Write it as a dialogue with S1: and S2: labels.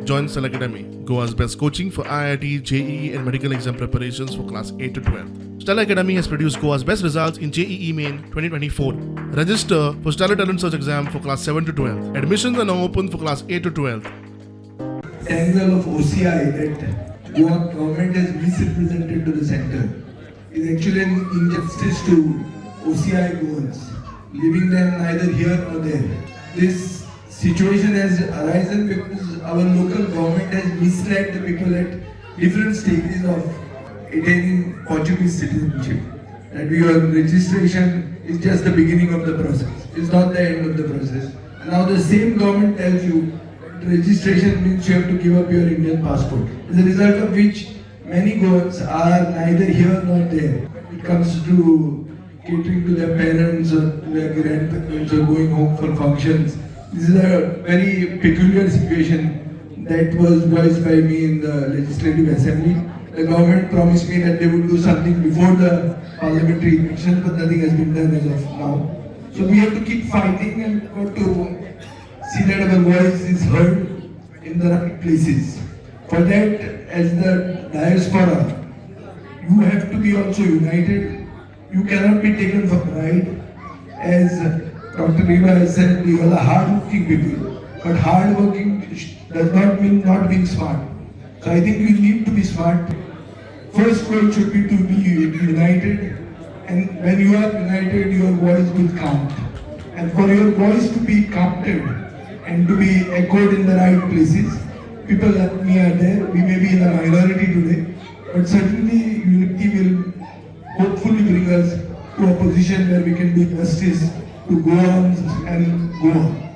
S1: joined Stellar Academy, Goa's best coaching for IIT, JEE and medical exam preparations for class 8 to 12. Stellar Academy has produced Goa's best results in JEE Main 2024. Register for Stellar Talent Search exam for class 7 to 12. Admissions are now open for class 8 to 12.
S2: Angle of OCI that Goa government has misrepresented to the center is actually an injustice to OCI goals, leaving them neither here nor there. This situation has arisen because our local government has misled the people at different stages of attaining Portuguese citizenship. That your registration is just the beginning of the process. It's not the end of the process. And now the same government tells you that registration means you have to give up your Indian passport. As a result of which many Goans are neither here nor there. When it comes to catering to their parents or their grandparents or going home for functions. This is a very peculiar situation that was voiced by me in the Legislative Assembly. The government promised me that they would do something before the parliamentary election, but nothing has been done as of now. So we have to keep fighting and got to see that our voice is heard in the right places. For that, as the diaspora, you have to be also united. You cannot be taken for pride. As Dr. Vijai has said, we are hard-working people. But hard-working does not mean not being smart. So I think you need to be smart. First goal should be to be united. And when you are united, your voice will count. And for your voice to be counted and to be echoed in the right places, people like me are there. We may be in a minority today, but certainly unity will hopefully bring us to a position where we can do justice to Goans and Goa.